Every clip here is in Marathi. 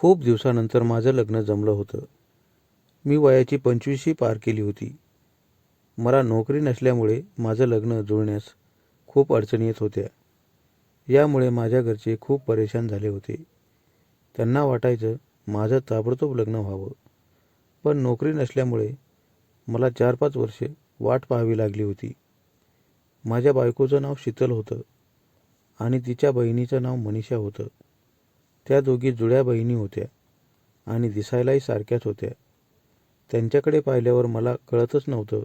खूप दिवसानंतर माझं लग्न जमलं होतं. मी वयाची 25शी पार केली होती. मला नोकरी नसल्यामुळे माझं लग्न जुळण्यास खूप अडचणी येत होत्या. यामुळे माझ्या घरचे खूप परेशान झाले होते. त्यांना वाटायचं माझं ताबडतोब लग्न व्हावं. पण नोकरी नसल्यामुळे मला 4-5 वर्षे वाट पाहावी लागली होती. माझ्या बायकोचं नाव शीतल होतं आणि तिच्या बहिणीचं नाव मनीषा होतं. त्या दोघी जुळ्या बहिणी होत्या आणि दिसायलाही सारख्याच होत्या. त्यांच्याकडे पाहिल्यावर मला कळतच नव्हतं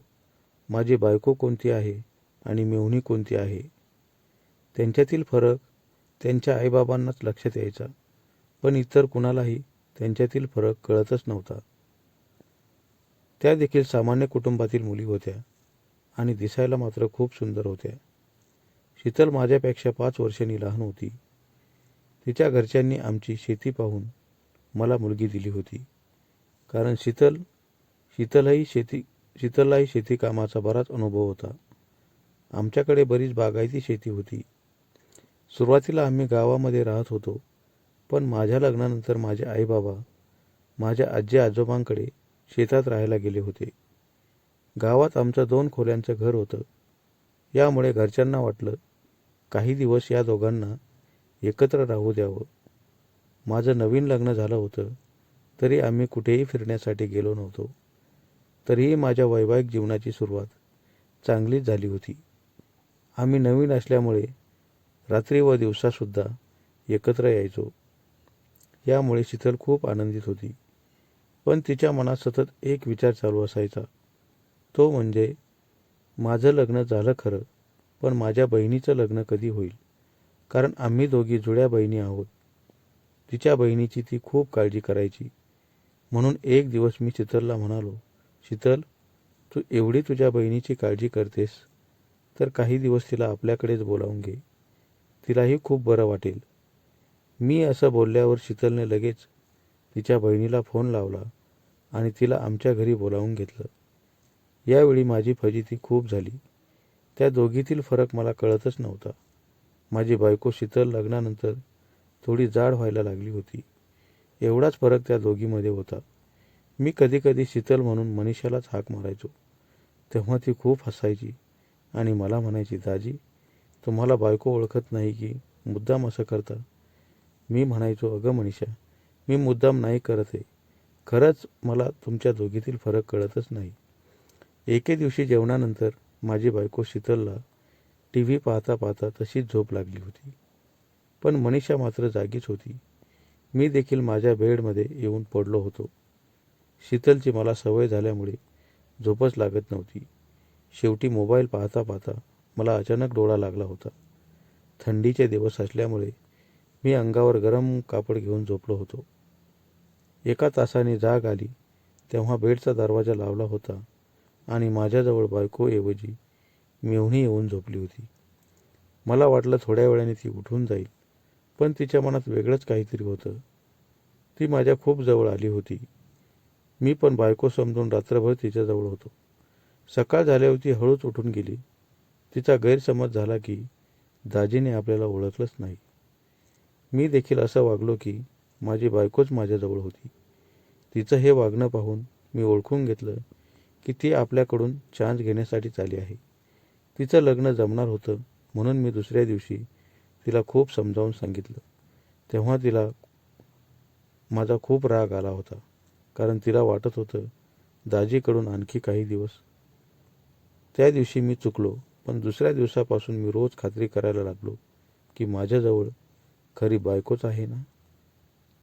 माझी बायको कोणती आहे आणि मेव्हणी कोणती आहे. त्यांच्यातील फरक त्यांच्या आईबाबांनाच लक्षात यायचा, पण इतर कुणालाही त्यांच्यातील फरक कळतच नव्हता. त्या देखील सामान्य कुटुंबातील मुली होत्या आणि दिसायला मात्र खूप सुंदर होत्या. शीतल माझ्यापेक्षा 5 वर्षांनी लहान होती. तिच्या घरच्यांनी आमची शेती पाहून मला मुलगी दिली होती. कारण शीतललाही शेती कामाचा बराच अनुभव होता. आमच्याकडे बरीच बागायती शेती होती. सुरुवातीला आम्ही गावामध्ये राहत होतो, पण माझ्या लग्नानंतर माझे आईबाबा माझ्या आजी आजोबांकडे शेतात राहायला गेले होते. गावात आमचं 2 खोल्यांचं घर होतं. यामुळे घरच्यांना वाटलं काही दिवस या दोघांना एकत्र राहू द्यावं. माझं नवीन लग्न झालं होतं, तरी आम्ही कुठेही फिरण्यासाठी गेलो नव्हतो. तरीही माझ्या वैवाहिक जीवनाची सुरुवात चांगलीच झाली होती. आम्ही नवीन असल्यामुळे रात्री व दिवसासुद्धा एकत्र यायचो. यामुळे शीतल खूप आनंदित होती. पण तिच्या मनात सतत एक विचार चालू असायचा. तो म्हणजे माझं लग्न झालं खरं, पण माझ्या बहिणीचं लग्न कधी होईल? कारण आम्ही दोघी जुळ्या बहिणी आहोत. तिच्या बहिणीची ती खूप काळजी करायची. म्हणून एक दिवस मी शीतलला म्हणालो, शीतल, तू एवढी तुझ्या बहिणीची काळजी करतेस, तर काही दिवस तिला आपल्याकडेच बोलावून घे. तिलाही खूप बरं वाटेल. मी असं बोलल्यावर शीतलने लगेच तिच्या बहिणीला फोन लावला आणि तिला आमच्या घरी बोलावून घेतलं. यावेळी माझी फजिती खूप झाली. त्या दोघीतील फरक मला कळतच नव्हता. माझी बायको शीतल लग्नानंतर थोडी जाड व्हायला लागली होती. एवढाच फरक त्या दोघीमध्ये होता. मी कधीकधी शीतल म्हणून मनीषालाच हाक मारायचो. तेव्हा ती खूप हसायची आणि मला म्हणायची, दाजी, तुम्हाला बायको ओळखत नाही की मुद्दाम असं करता? मी म्हणायचो, अगं मनीषा, मी मुद्दाम नाही करत आहे. खरंच मला तुमच्या दोघीतील फरक कळतच नाही. एके दिवशी जेवणानंतर माझी बायको शीतलला TV पाहता पाहता तशीच झोप लागली होती. पण मनीषा मात्र जागीच होती. मी देखील माझ्या बेडमध्ये येऊन पडलो होतो. शीतलची मला सवय झाल्यामुळे झोपच लागत नव्हती. शेवटी मोबाईल पाहता पाहता मला अचानक डोळा लागला होता. थंडीचे दिवस असल्यामुळे मी अंगावर गरम कापड घेऊन झोपलो होतो. एका तासाने जाग आली तेव्हा बेडचा दरवाजा लावला होता आणि माझ्याजवळ बायकोऐवजी मेव्हणी येऊन झोपली होती. मला वाटलं थोड्या वेळाने ती उठून जाईल, पण तिच्या मनात वेगळंच काहीतरी होतं. ती माझ्या खूप जवळ आली होती. मी पण बायको समजून रात्रभर तिच्याजवळ होतो. सकाळ झाल्यावर ती हळूच उठून गेली. तिचा गैरसमज झाला की दाजीने आपल्याला ओळखलंच नाही. मी देखील असं वागलो की माझी बायकोच माझ्याजवळ होती. तिचं हे वागणं पाहून मी ओळखून घेतलं की ती आपल्याकडून चान्स घेण्यासाठीच आली आहे. तिचं लग्न जमणार होतं म्हणून मी दुसऱ्या दिवशी तिला खूप समजावून सांगितलं. तेव्हा तिला माझा खूप राग आला होता, कारण तिला वाटत होतं दाजीकडून आणखी काही दिवस. त्या दिवशी मी चुकलो, पण दुसऱ्या दिवसापासून मी रोज खात्री करायला लागलो की माझ्याजवळ खरी बायकोच आहे ना.